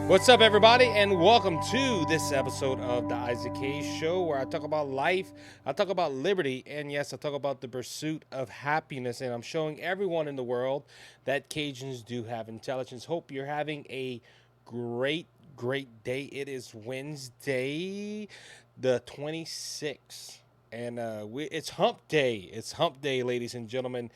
What's up, everybody, and welcome to this episode of the Isaac Hayes Show, where I talk about life, I talk about liberty, and yes, I talk about the pursuit of happiness. And I'm showing everyone in the world that Cajuns do have intelligence. Hope you're having a great, great day. It is Wednesday, the 26th, and it's Hump Day. It's Hump Day, ladies and gentlemen.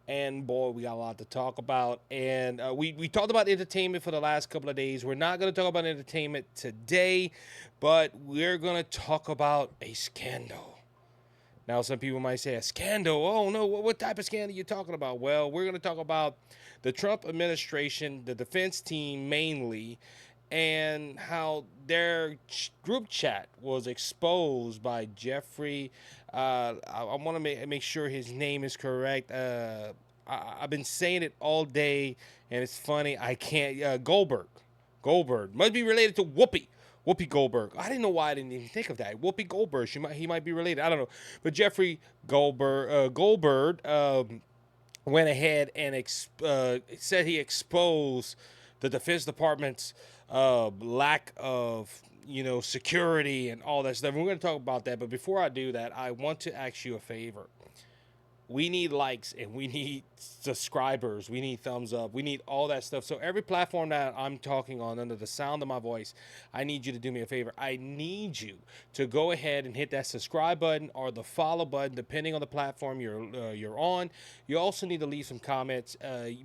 And boy, we got a lot to talk about. And we talked about entertainment for the last couple of days. We're not going to talk about entertainment today, but we're going to talk about a scandal. Now, some people might say, a scandal? Oh, no, what type of scandal are you talking about? Well, we're going to talk about the Trump administration, the defense team mainly, and how their group chat was exposed by Jeffrey. I want to make sure his name is correct. I've been saying it all day, and it's funny. I can't. Goldberg. Goldberg must be related to Whoopi. Whoopi Goldberg. I didn't know why I didn't even think of that. Whoopi Goldberg. He might be related. I don't know. But Jeffrey Goldberg went ahead and said he exposed the Defense Department's lack of security and all that stuff. We're going to talk about that. But before I do that, I want to ask you a favor. We need likes and we need subscribers. We need thumbs up. We need all that stuff. So every platform that I'm talking on under the sound of my voice, I need you to do me a favor. I need you to go ahead and hit that subscribe button or the follow button, depending on the platform you're on. You also need to leave some comments.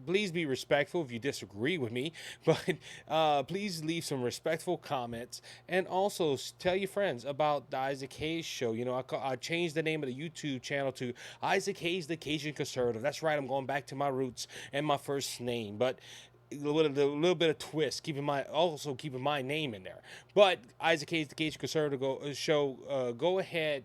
Please be respectful if you disagree with me, but please leave some respectful comments. And also tell your friends about the Isaac Hayes Show. I changed the name of the YouTube channel to Isaac Hayes the Cajun Conservative. That's right. I'm going back to my roots and my first name, but with a little bit of twist, keeping my name in there. But Isaac Hayes the Cajun Conservative show. Go ahead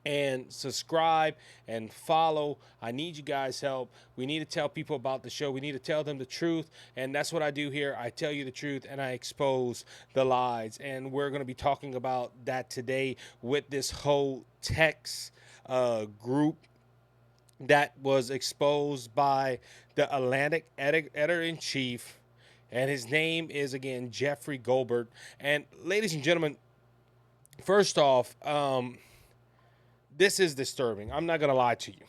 and subscribe and follow. I need you guys' help. We need to tell people about the show. We need to tell them the truth, and that's what I do here. I tell you the truth and I expose the lies, and we're going to be talking about that today with this whole text group that was exposed by the Atlantic editor-in-chief, and his name is, again, Jeffrey Goldberg. And ladies and gentlemen, first off, this is disturbing. I'm not going to lie to you.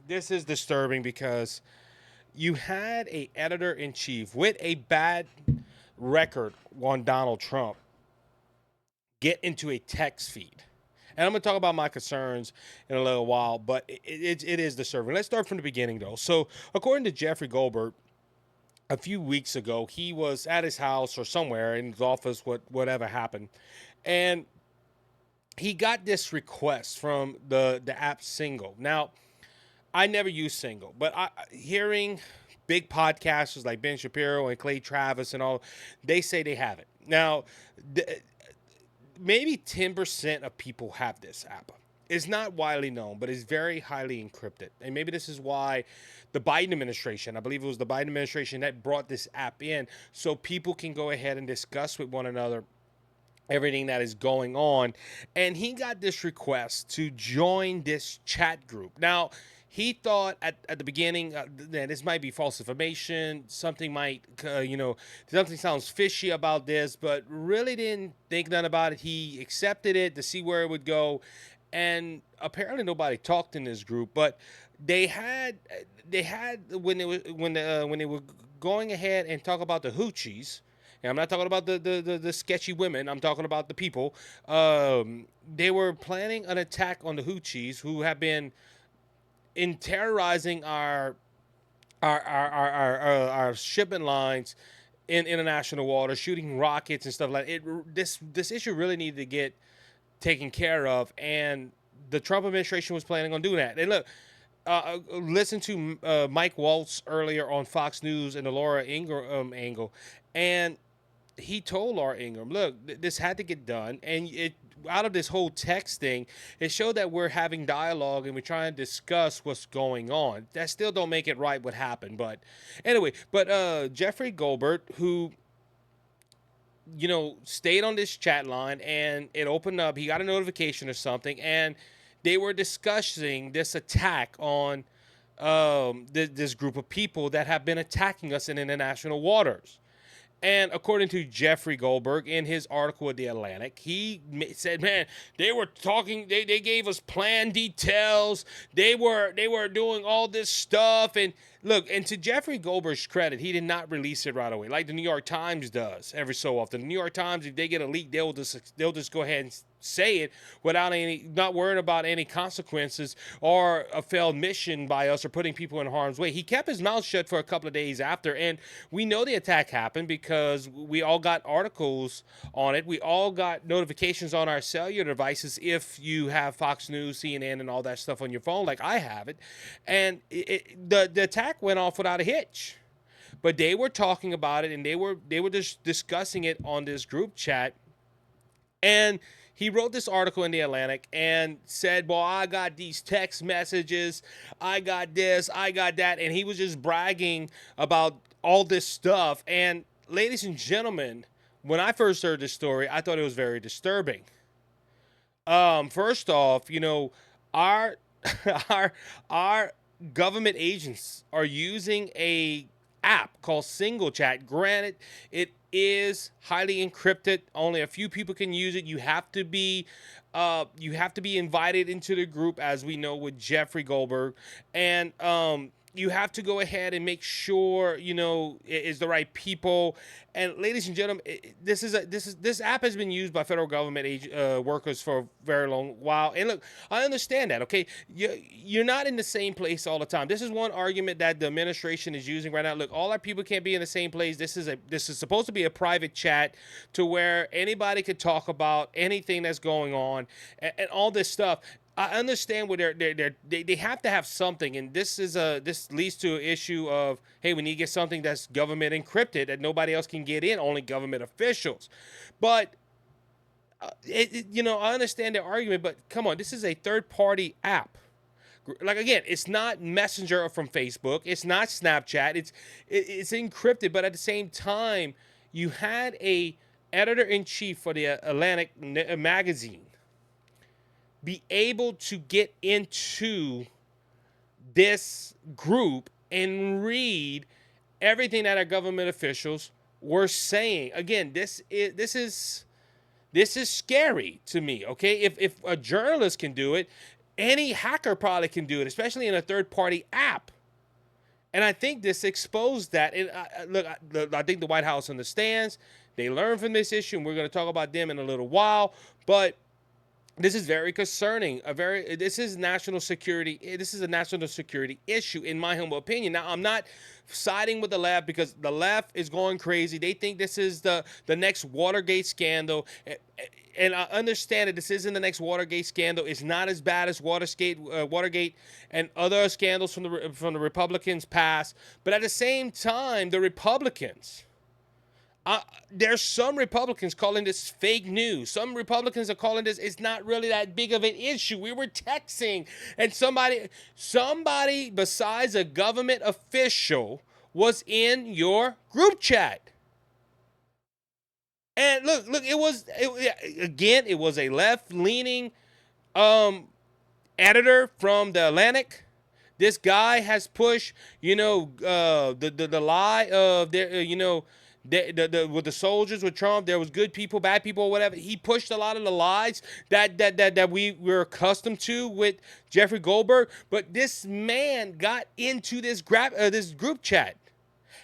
This is disturbing because you had a editor-in-chief with a bad record on Donald Trump get into a text feed. And I'm going to talk about my concerns in a little while, but it is disturbing. Let's start from the beginning, though. So, according to Jeffrey Goldberg, a few weeks ago, he was at his house or somewhere in his office, whatever happened, and he got this request from the app Single. Now, I never use Single, but hearing big podcasters like Ben Shapiro and Clay Travis and all, they say they have it. Now, maybe 10% of people have this app. It's not widely known, but it's very highly encrypted. And maybe this is why the Biden administration, I believe it was the Biden administration that brought this app in, so people can go ahead and discuss with one another everything that is going on. And he got this request to join this chat group. Now, he thought at the beginning that this might be false information. Something something sounds fishy about this, but really didn't think nothing about it. He accepted it to see where it would go. And apparently nobody talked in this group, but they had when they were going ahead and talk about the hoochies. And I'm not talking about the sketchy women. I'm talking about the people. They were planning an attack on the hoochies, who have been terrorizing our shipment lines in international waters, shooting rockets and stuff like it. This issue really needed to get taken care of, and the Trump administration was planning on doing that. And look, listen to Mike Waltz earlier on Fox News and the Laura Ingraham angle, and he told Laura Ingraham, look, this had to get done. And out of this whole text thing, it showed that we're having dialogue and we're trying to discuss what's going on. That still don't make it right what happened. But anyway, Jeffrey Goldberg, who stayed on this chat line, and it opened up, he got a notification or something, and they were discussing this attack on this group of people that have been attacking us in international waters. And according to Jeffrey Goldberg in his article at The Atlantic, he said, "Man, they were talking. They gave us plan details. They were doing all this stuff." And look, and to Jeffrey Goldberg's credit, he did not release it right away, like the New York Times does every so often. The New York Times, if they get a leak, they'll just go ahead and say it without not worrying about any consequences or a failed mission by us or putting people in harm's way. He kept his mouth shut for a couple of days after, and we know the attack happened because we all got articles on it. We all got notifications on our cellular devices if you have Fox News, CNN, and all that stuff on your phone, like I have it. And the attack went off without a hitch. But they were talking about it, and they were just discussing it on this group chat. And he wrote this article in The Atlantic and said, well, I got these text messages, I got this, I got that. And he was just bragging about all this stuff. And ladies and gentlemen, when I first heard this story, I thought it was very disturbing. First off, our our government agents are using a app called Single Chat. Granted, it is highly encrypted. Only a few people can use it. You have to be invited into the group, as we know with Jeffrey Goldberg, and you have to go ahead and make sure it is the right people. And ladies and gentlemen, this app has been used by federal government workers for a very long while. And look, I understand that. Okay, you're not in the same place all the time. This is one argument that the administration is using right now. Look, all our people can't be in the same place. This is supposed to be a private chat to where anybody could talk about anything that's going on and all this stuff. I understand where they have to have something, and this leads to an issue of, hey, we need to get something that's government encrypted that nobody else can get in, only government officials. But I understand their argument, but come on, this is a third-party app. Like, again, it's not Messenger from Facebook, it's not Snapchat, it's encrypted, but at the same time, you had a editor-in-chief for the Atlantic magazine be able to get into this group and read everything that our government officials were saying. Again, this is scary to me. Okay, if a journalist can do it, any hacker probably can do it, especially in a third-party app. And I think this exposed that. And I think the White House understands. They learned from this issue, and we're going to talk about them in a little while. But this is very concerning. This is national security. This is a national security issue, in my humble opinion. Now, I'm not siding with the left because the left is going crazy. They think this is the next Watergate scandal, and I understand that this isn't the next Watergate scandal. It's not as bad as Watergate and other scandals from the Republicans' past. But at the same time, the Republicans. There's some Republicans calling this fake news. Some Republicans are calling this, it's not really that big of an issue. We were texting, and somebody besides a government official was in your group chat. And look, it was a left-leaning editor from the Atlantic. This guy has pushed, the lie of their, with the soldiers with Trump, there was good people, bad people, or whatever. He pushed a lot of the lies that we were accustomed to with Jeffrey Goldberg. But this man got into this group chat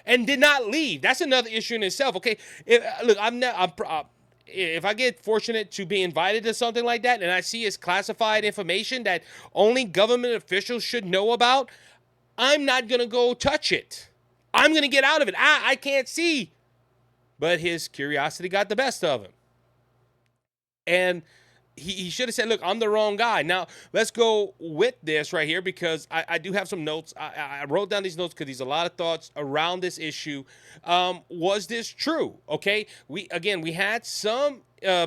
and did not leave. That's another issue in itself. Okay, if I get fortunate to be invited to something like that and I see it's classified information that only government officials should know about, I'm not gonna go touch it. I'm gonna get out of it. I can't see. But his curiosity got the best of him. And he should have said, look, I'm the wrong guy. Now, let's go with this right here because I do have some notes. I wrote down these notes because there's a lot of thoughts around this issue. Was this true? Okay, we had some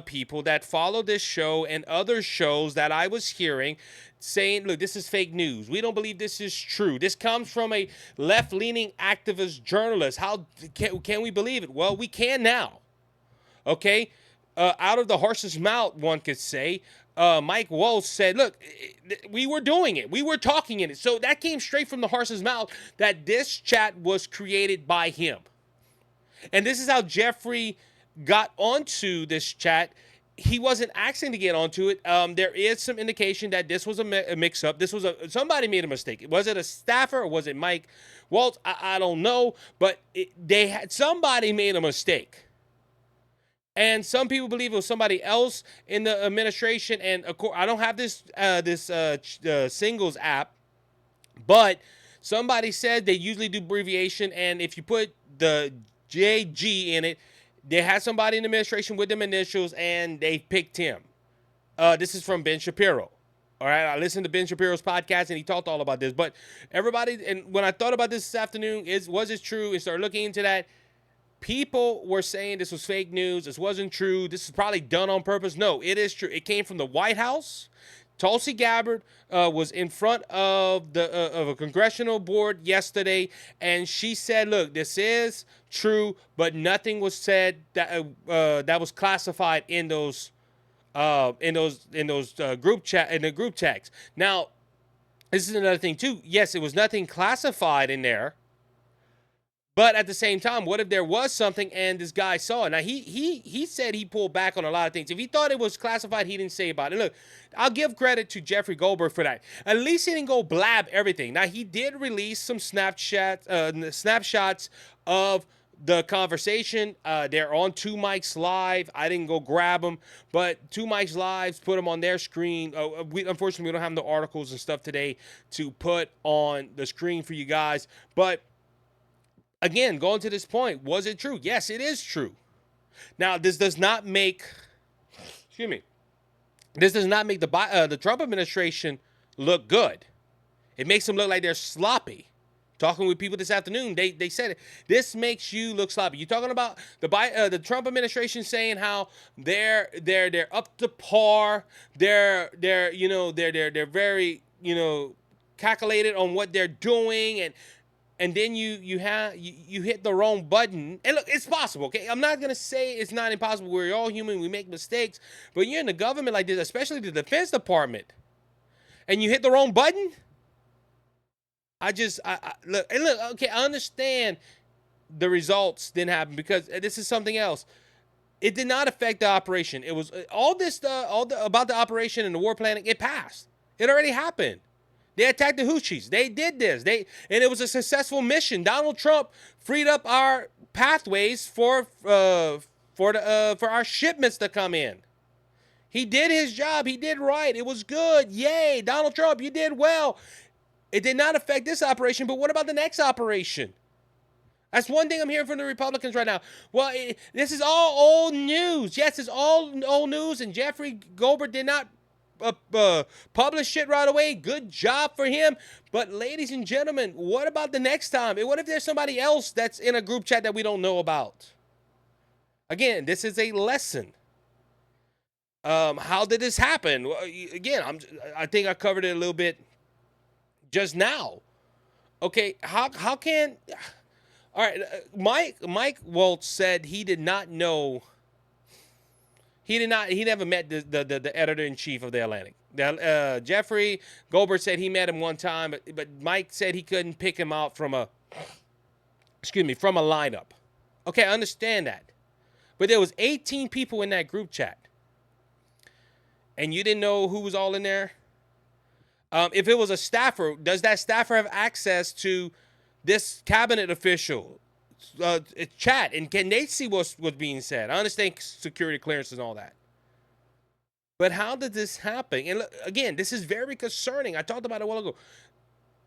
people that follow this show and other shows that I was hearing saying, look, this is fake news. We don't believe this is true. This comes from a left-leaning activist journalist. How can we believe it? Well, we can now. Okay? Out of the horse's mouth, one could say, Mike Walsh said, look, we were doing it. We were talking in it. So that came straight from the horse's mouth that this chat was created by him. And this is how Jeffrey got onto this chat. He wasn't asking to get onto it. There is some indication that this was a mix-up. This was somebody made a mistake. Was it a staffer or was it Mike Waltz? I don't know, but somebody made a mistake. And some people believe it was somebody else in the administration. And of course, I don't have this singles app, but somebody said they usually do abbreviation, and if you put the JG in it, they had somebody in the administration with them initials, and they picked him. This is from Ben Shapiro. All right, I listened to Ben Shapiro's podcast, and he talked all about this. But everybody, and when I thought about this afternoon, was it true? And started looking into that. People were saying this was fake news. This wasn't true. This is probably done on purpose. No, it is true. It came from the White House. Tulsi Gabbard was in front of a congressional board yesterday, and she said, "Look, this is true, but nothing was said that was classified in those group chats." Now, this is another thing too. Yes, it was nothing classified in there. But at the same time, what if there was something and this guy saw it? Now, he said he pulled back on a lot of things. If he thought it was classified, he didn't say about it. Look, I'll give credit to Jeffrey Goldberg for that. At least he didn't go blab everything. Now, he did release some snapshots of the conversation. They're on Two Mics Live. I didn't go grab them, but Two Mics Live put them on their screen. Unfortunately, we don't have no articles and stuff today to put on the screen for you guys, but again, going to this point, was it true? Yes, it is true. Now, this does not make, this does not make the Trump administration look good. It makes them look like they're sloppy. Talking with people this afternoon, they said it. This makes you look sloppy. You're talking about the Trump administration saying how they're up to par. They're very calculated on what they're doing, and then you hit the wrong button. And look, it's possible, okay? I'm not going to say it's not impossible. We're all human. We make mistakes. But you're in the government like this, especially the Defense Department, and you hit the wrong button? Look, okay, I understand the results didn't happen because this is something else. It did not affect the operation. It was about the operation and the war planning, it passed. It already happened. They attacked the Houthis. They did this. And it was a successful mission. Donald Trump freed up our pathways for our shipments to come in. He did his job. He did right. It was good. Yay, Donald Trump, you did well. It did not affect this operation, but what about the next operation? That's one thing I'm hearing from the Republicans right now. Well, this is all old news. Yes, it's all old news, and Jeffrey Goldberg did not publish shit right away. Good job for him. But ladies and gentlemen, what about the next time? What if there's somebody else that's in a group chat that we don't know about? Again, this is a lesson. How did this happen? Well, again, I think I covered it a little bit just now. Okay, how can... All right, Mike Waltz said he did not know... He never met the editor-in-chief of the Atlantic. Jeffrey Goldberg said he met him one time, but Mike said he couldn't pick him out from a lineup. Okay, I understand that. But there was 18 people in that group chat. And you didn't know who was all in there? If it was a staffer, does that staffer have access to this cabinet official chat, and can they see what's being said? I understand security clearance and all that, but how did this happen? And look, again, this is very concerning. I talked about it a while ago.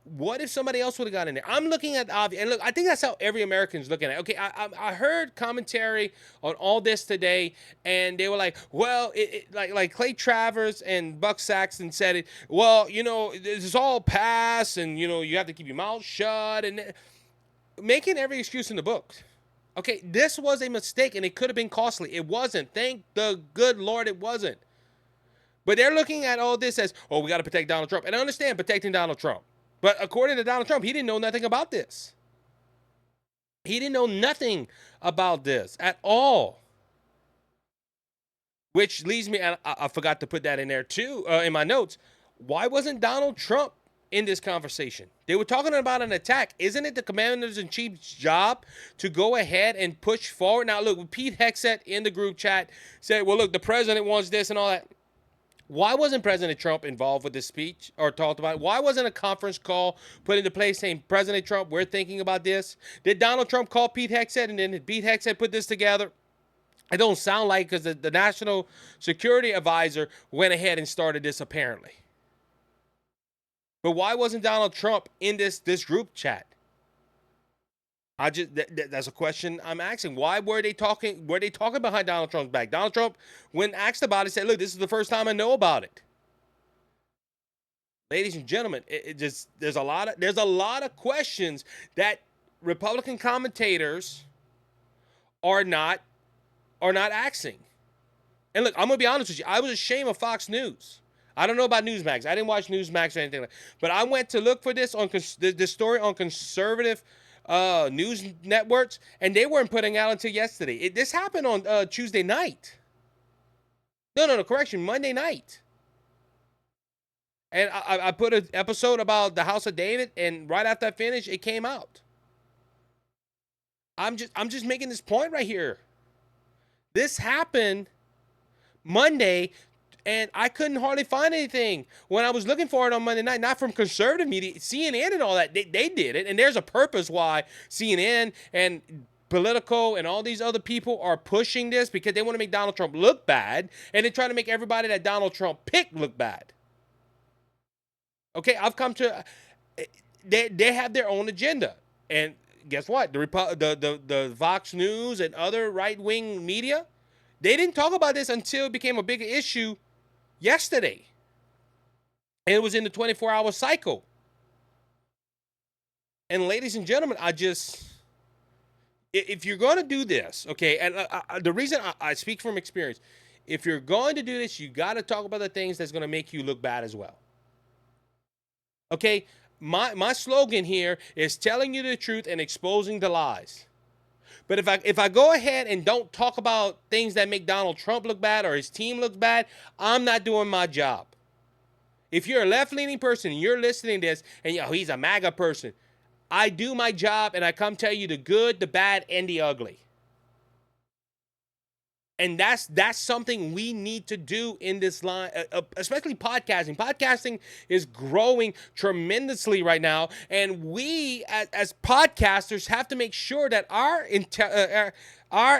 What if somebody else would have got in there? I'm looking at obvious, and look, I think that's how every American's looking at it. Okay, I heard commentary on all this today, and they were like, well, like Clay Travers and Buck Saxton said it. Well, this is all past, and you have to keep your mouth shut, and making every excuse in the book. Okay, this was a mistake, and it could have been costly. It wasn't. Thank the good Lord it wasn't. But they're looking at all this as, oh, we got to protect Donald Trump. And I understand protecting Donald Trump. But according to Donald Trump, he didn't know nothing about this. He didn't know nothing about this at all. Which leads me, and I forgot to put that in there too, in my notes. Why wasn't Donald Trump in this conversation. They were talking about an attack. Isn't it the commanders-in-chief's job to go ahead and push forward? Now, look, Pete Hegseth in the group chat said, well, look, the president wants this and all that. Why wasn't President Trump involved with this speech or talked about it? Why wasn't a conference call put into place saying, President Trump, we're thinking about this? Did Donald Trump call Pete Hegseth and then Pete Hegseth put this together? It don't sound like, because the National Security Advisor went ahead and started this apparently. But why wasn't Donald Trump in this group chat? That's a question I'm asking. Why were they talking? Were they talking behind Donald Trump's back? Donald Trump, when asked about it, said, "Look, this is the first time I know about it." Ladies and gentlemen, there's a lot of questions that Republican commentators are not asking. And look, I'm gonna be honest with you. I was ashamed of Fox News. I don't know about Newsmax. I didn't watch Newsmax or anything like that. But I went to look for this on this story on conservative news networks, and they weren't putting out until yesterday. This happened on Tuesday night. No, correction, Monday night. And I put an episode about the House of David, and right after I finished, it came out. I'm just making this point right here. This happened Monday, and I couldn't hardly find anything when I was looking for it on Monday night. Not from conservative media, CNN and all that. They did it, and there's a purpose why CNN and Politico and all these other people are pushing this, because they want to make Donald Trump look bad, and they try to make everybody that Donald Trump picked look bad. Okay, I've come to. They have their own agenda, and guess what? The Fox News and other right-wing media, they didn't talk about this until it became a bigger issue yesterday. And it was in the 24-hour cycle. And ladies and gentlemen, if you're going to do this, okay, and the reason I speak from experience, if you're going to do this, you got to talk about the things that's going to make you look bad as well. Okay, my slogan here is telling you the truth and exposing the lies. But if I go ahead and don't talk about things that make Donald Trump look bad or his team look bad, I'm not doing my job. If you're a left-leaning person and you're listening to this and he's a MAGA person, I do my job and I come tell you the good, the bad, and the ugly. And that's something we need to do in this line, especially podcasting. Podcasting is growing tremendously right now, and we as podcasters have to make sure that our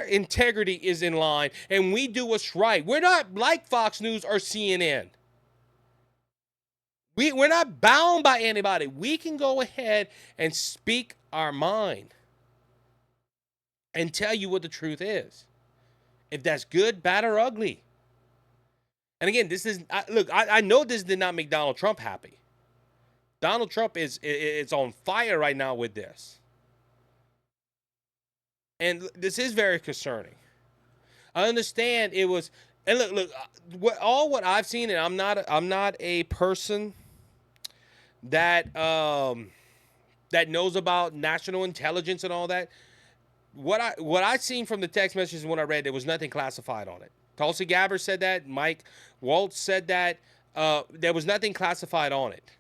integrity is in line and we do what's right. We're not like Fox News or CNN. We're not bound by anybody. We can go ahead and speak our mind and tell you what the truth is. If that's good, bad, or ugly. And again, this is look. I know this did not make Donald Trump happy. Donald Trump is on fire right now with this, and this is very concerning. I understand it was, and look. What I've seen, and I'm not a person that that knows about national intelligence and all that. What I seen from the text messages when I read, there was nothing classified on it. Tulsi Gabbard said that. Mike Waltz said that. There was nothing classified on it.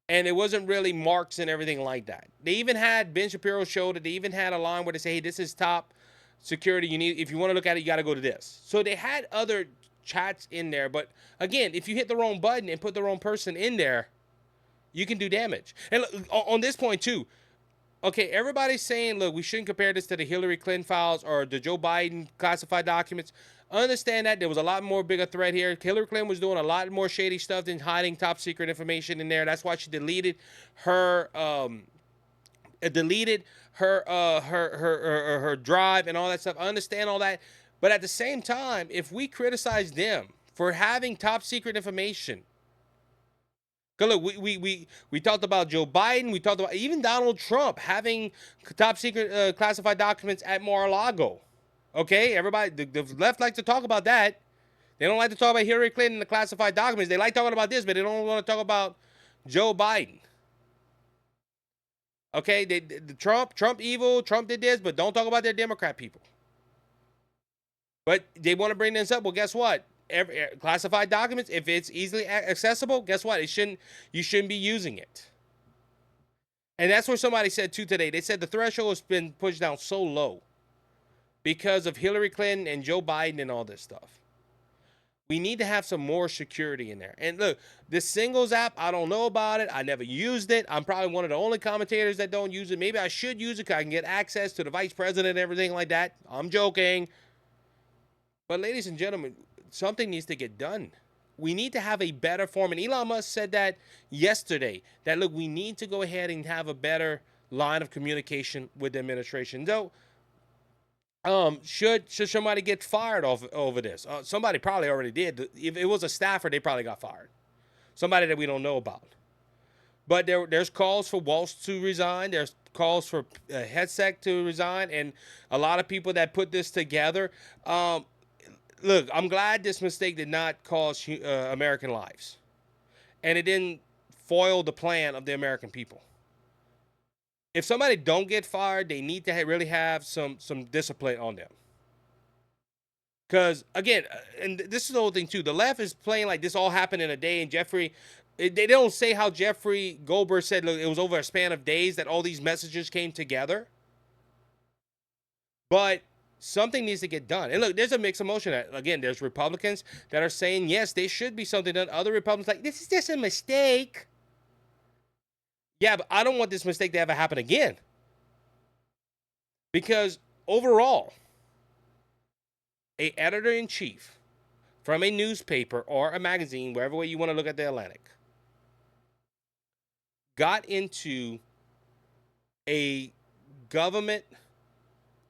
And it wasn't really marks and everything like that. They even had, Ben Shapiro showed it, they even had a line where they say, hey, this is top security. If you want to look at it, you got to go to this. So they had other chats in there. But again, if you hit the wrong button and put the wrong person in there, you can do damage. And look, on this point too, okay, everybody's saying, look, we shouldn't compare this to the Hillary Clinton files or the Joe Biden classified documents. Understand that there was a lot more bigger threat here. Hillary Clinton was doing a lot more shady stuff than hiding top secret information in there. That's why she deleted her her drive and all that stuff. I understand all that. But at the same time, if we criticize them for having top secret information, because look, we talked about Joe Biden. We talked about even Donald Trump having top secret classified documents at Mar-a-Lago. Okay, everybody, the left likes to talk about that. They don't like to talk about Hillary Clinton and the classified documents. They like talking about this, but they don't want to talk about Joe Biden. Okay, the Trump evil, Trump did this, but don't talk about their Democrat people. But they want to bring this up. Well, guess what? classified documents, if it's easily accessible, guess what? You shouldn't be using it. And that's what somebody said too today. They said the threshold has been pushed down so low because of Hillary Clinton and Joe Biden and all this stuff. We need to have some more security in there. And look, this Singles app, I don't know about it. I never used it. I'm probably one of the only commentators that don't use it. Maybe I should use it because I can get access to the vice president and everything like that. I'm joking. But ladies and gentlemen, something needs to get done. We need to have a better form. And Elon Musk said that yesterday, that look, we need to go ahead and have a better line of communication with the administration. Though, should somebody get fired over this? Somebody probably already did. If it was a staffer, they probably got fired. Somebody that we don't know about. But there's calls for Walsh to resign. There's calls for Hedsec to resign, and a lot of people that put this together. Look, I'm glad this mistake did not cost American lives, and it didn't foil the plan of the American people. If somebody don't get fired, they need to really have some discipline on them. Because, again, and this is the whole thing, too. The left is playing like this all happened in a day, and they don't say how Jeffrey Goldberg said, look, it was over a span of days that all these messages came together. But something needs to get done. And look, there's a mixed emotion. Again, there's Republicans that are saying, yes, there should be something done. Other Republicans like, this is just a mistake. Yeah, but I don't want this mistake to ever happen again. Because overall, an editor-in-chief from a newspaper or a magazine, wherever way you want to look at the Atlantic, got into a government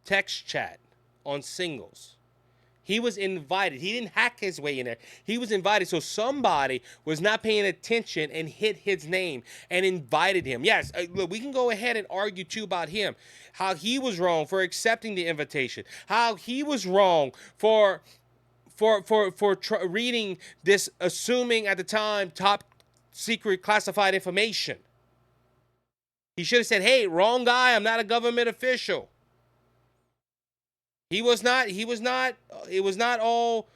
text chat on Singles. He was invited. He didn't hack his way in there. He was invited. So somebody was not paying attention and hit his name and invited him. Yes, look, we can go ahead and argue too about him. How he was wrong for accepting the invitation. How he was wrong for reading this, assuming at the time, top secret classified information. He should have said, hey, wrong guy. I'm not a government official. It was not all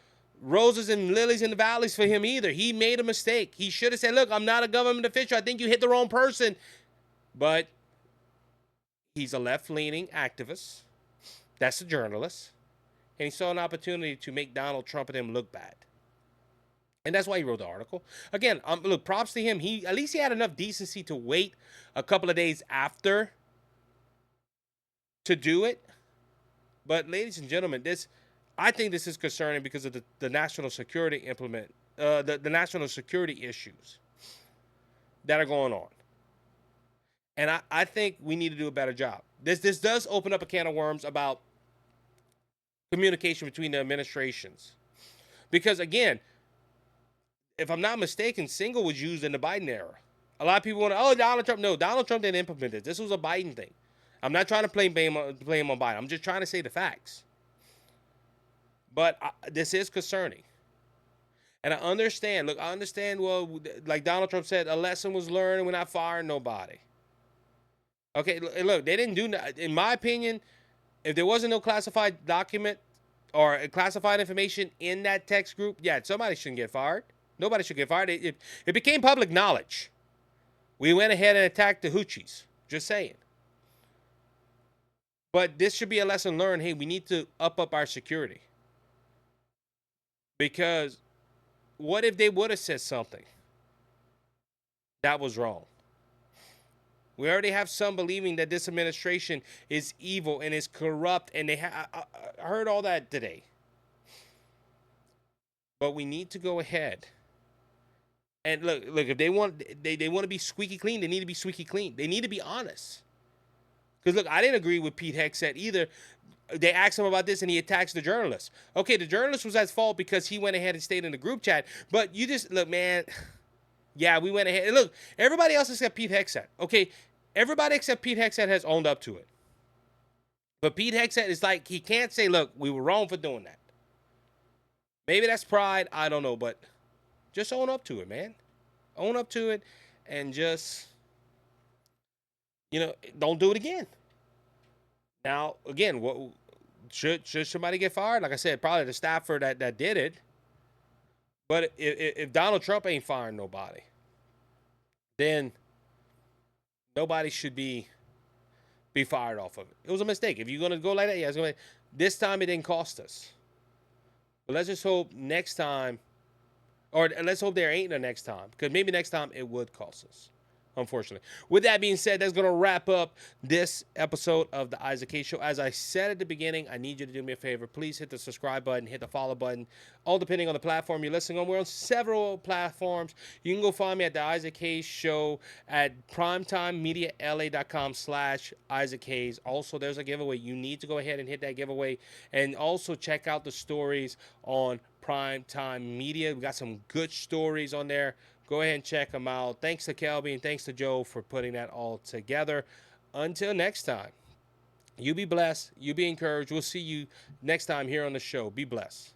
roses and lilies in the valleys for him either. He made a mistake. He should have said, look, I'm not a government official. I think you hit the wrong person. But he's a left-leaning activist. That's a journalist. And he saw an opportunity to make Donald Trump and him look bad. And that's why he wrote the article. Again, look, props to him. At least he had enough decency to wait a couple of days after to do it. But ladies and gentlemen, I think this is concerning because of the national security the national security issues that are going on. And I think we need to do a better job. This does open up a can of worms about communication between the administrations. Because again, if I'm not mistaken, Single was used in the Biden era. A lot of people want to, Donald Trump. No, Donald Trump didn't implement this. This was a Biden thing. I'm not trying to blame him on Biden. I'm just trying to say the facts. But this is concerning. And I understand. Look, I understand, well, like Donald Trump said, a lesson was learned and we're not firing nobody. Okay, look, they didn't do, in my opinion, if there wasn't no classified document or classified information in that text group, yeah, somebody shouldn't get fired. Nobody should get fired. It became public knowledge. We went ahead and attacked the Houthis. Just saying. But this should be a lesson learned. Hey, we need to up our security. Because what if they would have said something that was wrong? We already have some believing that this administration is evil and is corrupt. And I heard all that today. But we need to go ahead. And look, if they want to be squeaky clean, they need to be squeaky clean. They need to be honest. Because, look, I didn't agree with Pete Hegseth either. They asked him about this, and he attacks the journalist. Okay, the journalist was at fault because he went ahead and stayed in the group chat. But you just, look, man, yeah, we went ahead. Look, everybody else except Pete Hegseth. Okay, everybody except Pete Hegseth has owned up to it. But Pete Hegseth is like, he can't say, look, we were wrong for doing that. Maybe that's pride. I don't know. But just own up to it, man. Own up to it and just, don't do it again. Now, again, what should somebody get fired? Like I said, probably the staffer that did it. But if Donald Trump ain't firing nobody, then nobody should be fired off of it. It was a mistake. If you're gonna go like that, yeah, it's gonna. This time it didn't cost us. But let's just hope next time, or let's hope there ain't a next time, because maybe next time it would cost us. Unfortunately. With that being said, that's going to wrap up this episode of the Isaac K Show. As I said at the beginning, I need you to do me a favor. Please hit the subscribe button, hit the follow button, all depending on the platform you're listening on. We're on several platforms. You can go find me at the Isaac Hayes Show at primetimemediala.com/Isaac Hayes. Also, there's a giveaway. You need to go ahead and hit that giveaway. And also check out the stories on Primetime Media. We got some good stories on there. Go ahead and check them out. Thanks to Kelby and thanks to Joe for putting that all together. Until next time, you be blessed. You be encouraged. We'll see you next time here on the show. Be blessed.